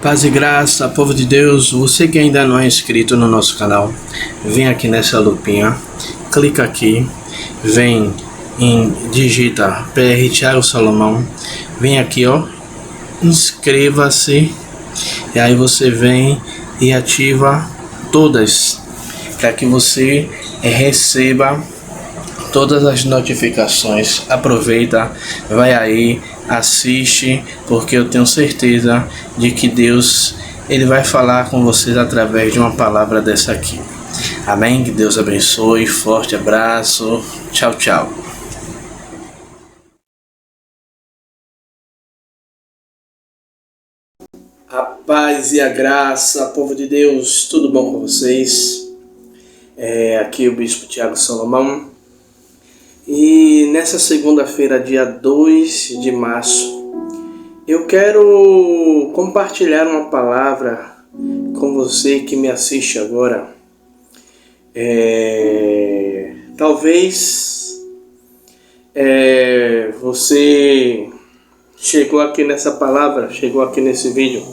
Paz e graça, povo de Deus, você que ainda não é inscrito no nosso canal, vem aqui nessa lupinha, clica aqui, vem em digita PR Thiago Salomão, vem aqui ó, inscreva-se, e aí você vem e ativa todas, para que você receba todas as notificações. Aproveita, vai aí, assiste, porque eu tenho certeza de que Deus ele vai falar com vocês através de uma palavra dessa aqui. Amém? Que Deus abençoe, forte abraço, tchau, tchau. A paz e a graça, povo de Deus, tudo bom com vocês? Aqui é o Bispo Thiago Salomão. E nessa segunda-feira, dia 2 de março, eu quero compartilhar uma palavra com você que me assiste agora. Talvez você chegou aqui nessa palavra, chegou aqui nesse vídeo,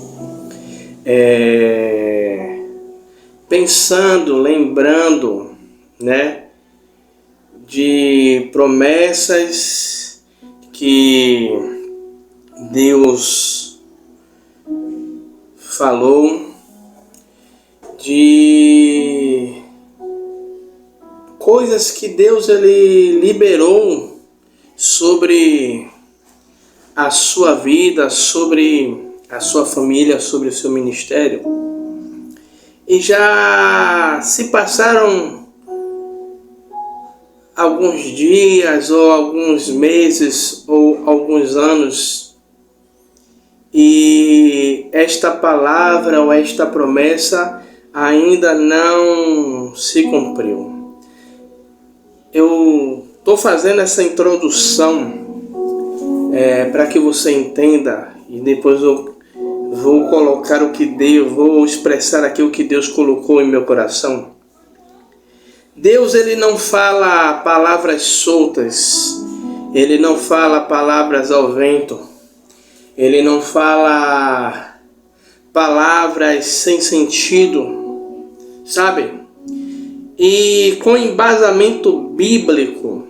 pensando, lembrando, né? De promessas que Deus falou, de coisas que Deus ele liberou sobre a sua vida, sobre a sua família, sobre o seu ministério. E já se passaram alguns dias, ou alguns meses, ou alguns anos, e esta palavra ou esta promessa ainda não se cumpriu. Eu estou fazendo essa introdução para que você entenda, e depois eu vou colocar vou expressar aqui o que Deus colocou em meu coração. Deus ele não fala palavras soltas, ele não fala palavras ao vento, ele não fala palavras sem sentido, sabe? E com embasamento bíblico,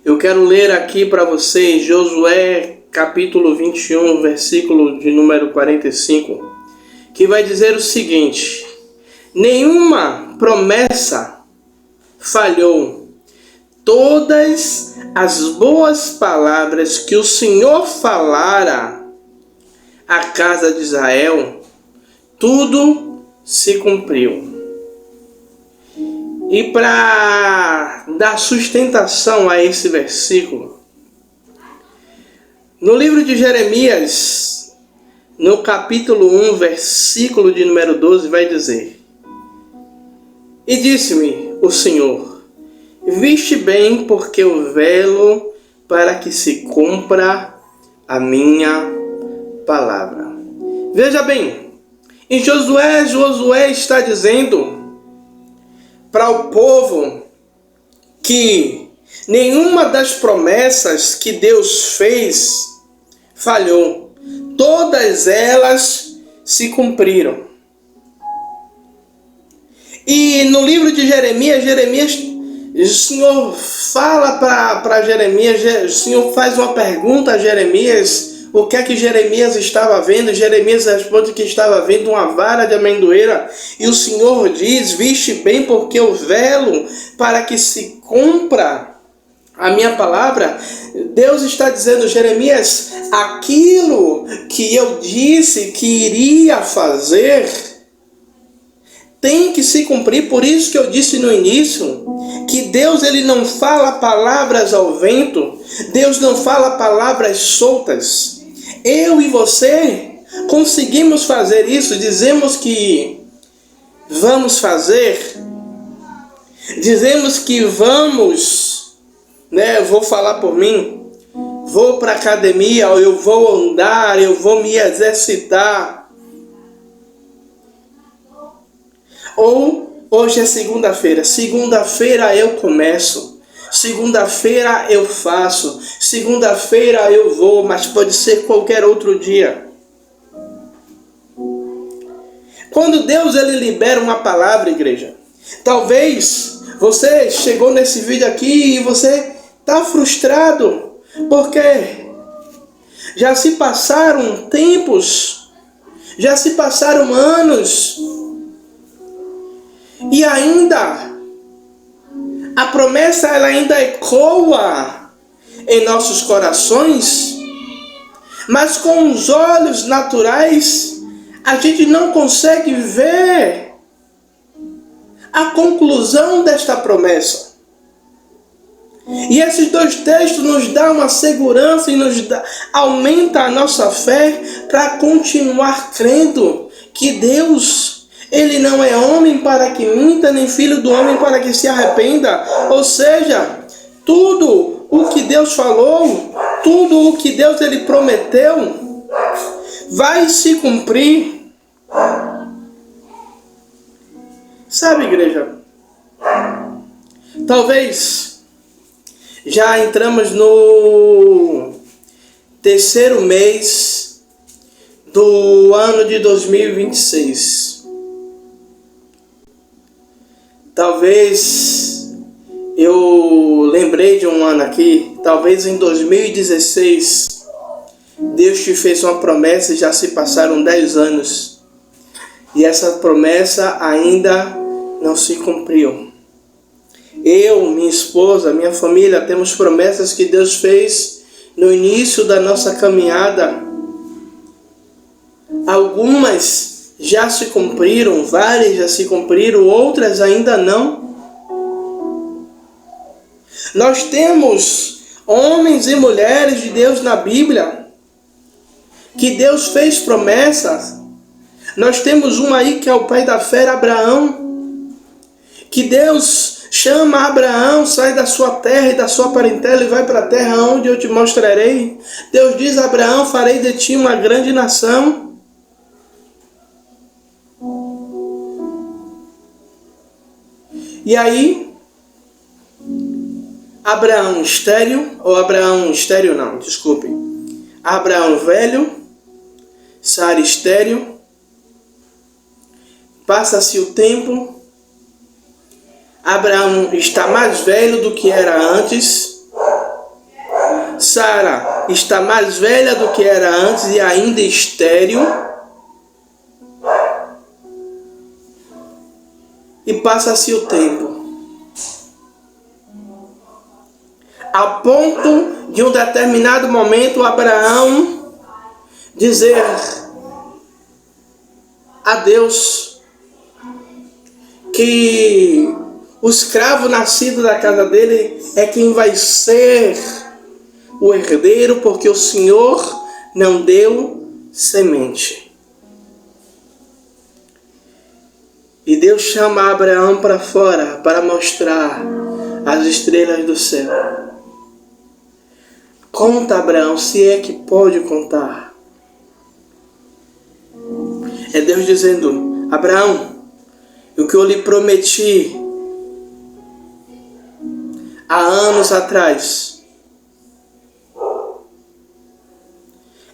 eu quero ler aqui para vocês Josué capítulo 21, versículo de número 45, que vai dizer o seguinte: nenhuma promessa falhou. Todas as boas palavras que o Senhor falara à casa de Israel, tudo se cumpriu. E para dar sustentação a esse versículo, no livro de Jeremias, no capítulo 1, versículo de número 12, vai dizer: e disse-me o Senhor, viste bem, porque eu velo para que se cumpra a minha palavra. Veja bem, em Josué está dizendo para o povo que nenhuma das promessas que Deus fez falhou. Todas elas se cumpriram. E no livro de Jeremias, o Senhor fala para Jeremias, o Senhor faz uma pergunta a Jeremias, o que é que Jeremias estava vendo? Jeremias responde que estava vendo uma vara de amendoeira, e o Senhor diz: viste bem, porque eu velo para que se cumpra a minha palavra. Deus está dizendo: Jeremias, aquilo que eu disse que iria fazer tem que se cumprir. Por isso que eu disse no início que Deus ele não fala palavras ao vento, Deus não fala palavras soltas. Eu e você conseguimos fazer isso, dizemos que vamos fazer, dizemos que vamos, né? Vou falar por mim, vou para a academia, eu vou andar, eu vou me exercitar. Ou Hoje é segunda-feira. Segunda-feira eu começo. Segunda-feira eu faço. Segunda-feira eu vou, mas pode ser qualquer outro dia. Quando Deus ele libera uma palavra, igreja, talvez você chegou nesse vídeo aqui e você está frustrado, porque já se passaram tempos, já se passaram anos, e ainda a promessa ela ainda ecoa em nossos corações, mas com os olhos naturais a gente não consegue ver a conclusão desta promessa. E esses dois textos nos dão uma segurança e aumenta a nossa fé para continuar crendo que Deus, Ele não é homem para que minta, nem filho do homem para que se arrependa. Ou seja, tudo o que Deus falou, tudo o que Deus ele prometeu, vai se cumprir. Sabe, igreja, talvez já entramos no terceiro mês do ano de 2026. Talvez eu lembrei de um ano aqui, talvez em 2016, Deus te fez uma promessa e já se passaram 10 anos. E essa promessa ainda não se cumpriu. Eu, minha esposa, minha família, temos promessas que Deus fez no início da nossa caminhada. Algumas já se cumpriram, várias já se cumpriram, outras ainda não. Nós temos homens e mulheres de Deus na Bíblia que Deus fez promessas. Nós temos um aí que é o pai da fé, Abraão, que Deus chama Abraão, sai da sua terra e da sua parentela e vai para a terra onde eu te mostrarei. Deus diz a Abraão, farei de ti uma grande nação. E aí, Abraão velho, Sara estéril, passa-se o tempo, Abraão está mais velho do que era antes, Sara está mais velha do que era antes e ainda estéril, e passa-se o tempo, a ponto de um determinado momento Abraão dizer a Deus que o escravo nascido da casa dele é quem vai ser o herdeiro, porque o Senhor não deu semente. E Deus chama Abraão para fora para mostrar as estrelas do céu. Conta, Abraão, se é que pode contar. É Deus dizendo, Abraão, o que eu lhe prometi há anos atrás,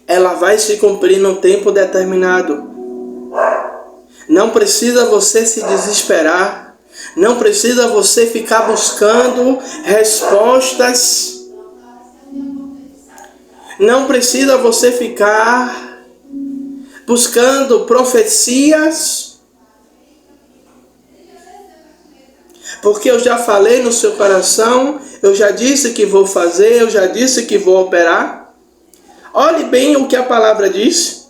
ela vai se cumprir num tempo determinado. Não precisa você se desesperar, não precisa você ficar buscando respostas, não precisa você ficar buscando profecias, porque eu já falei no seu coração, eu já disse que vou fazer, eu já disse que vou operar. Olhe bem o que a palavra diz.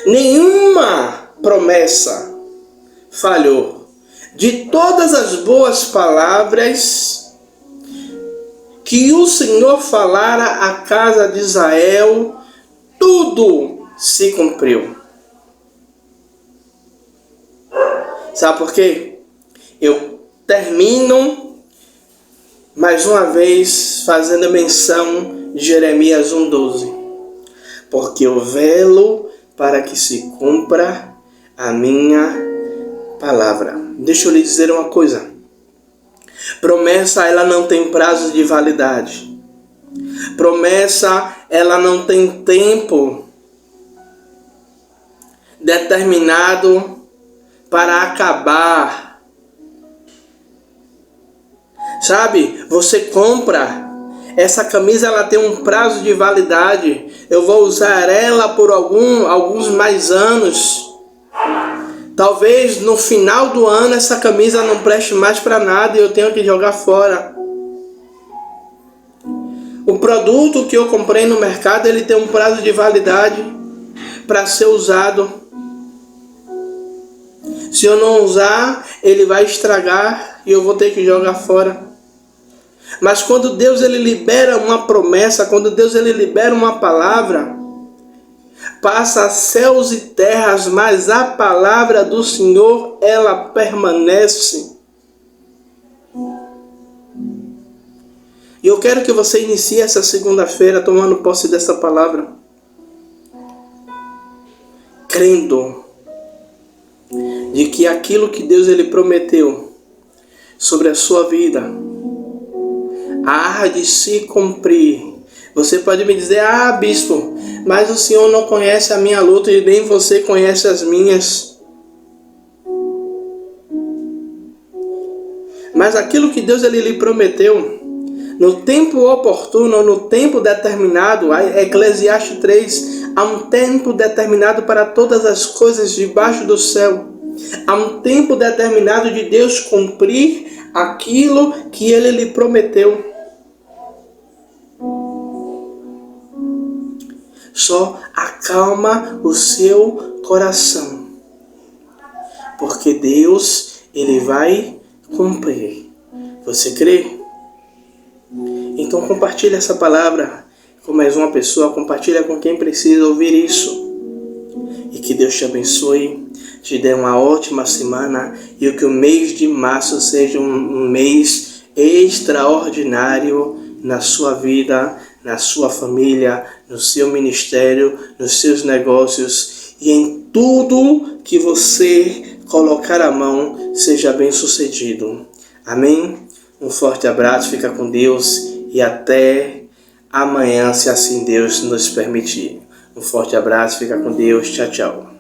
Nenhuma promessa falhou. De todas as boas palavras que o Senhor falara à casa de Israel, tudo se cumpriu. Sabe por quê? Eu termino mais uma vez fazendo menção de Jeremias 1:12. Porque eu velo para que se cumpra a minha palavra. Deixa eu lhe dizer uma coisa. Promessa, ela não tem prazo de validade. Promessa, ela não tem tempo determinado para acabar. Sabe, você compra, essa camisa ela tem um prazo de validade. Eu vou usar ela por alguns mais anos. Talvez no final do ano essa camisa não preste mais para nada e eu tenho que jogar fora. O produto que eu comprei no mercado, ele tem um prazo de validade para ser usado. Se eu não usar, ele vai estragar e eu vou ter que jogar fora. Mas quando Deus ele libera uma promessa, quando Deus ele libera uma palavra, passa céus e terras, mas a palavra do Senhor, ela permanece. E eu quero que você inicie essa segunda-feira tomando posse dessa palavra, crendo de que aquilo que Deus ele prometeu sobre a sua vida há de se cumprir. Você pode me dizer: ah, bispo, mas o senhor não conhece a minha luta e nem você conhece as minhas. Mas aquilo que Deus ele lhe prometeu, no tempo oportuno, no tempo determinado, Eclesiastes 3, há um tempo determinado para todas as coisas debaixo do céu. Há um tempo determinado de Deus cumprir aquilo que ele lhe prometeu. Só acalma o seu coração, porque Deus ele vai cumprir. Você crê? Então compartilha essa palavra com mais uma pessoa, compartilha com quem precisa ouvir isso. E que Deus te abençoe, te dê uma ótima semana e que o mês de março seja um mês extraordinário na sua vida, na sua família, no seu ministério, nos seus negócios e em tudo que você colocar a mão, seja bem sucedido. Amém? Um forte abraço, fica com Deus e até amanhã, se assim Deus nos permitir. Um forte abraço, fica com Deus, tchau, tchau.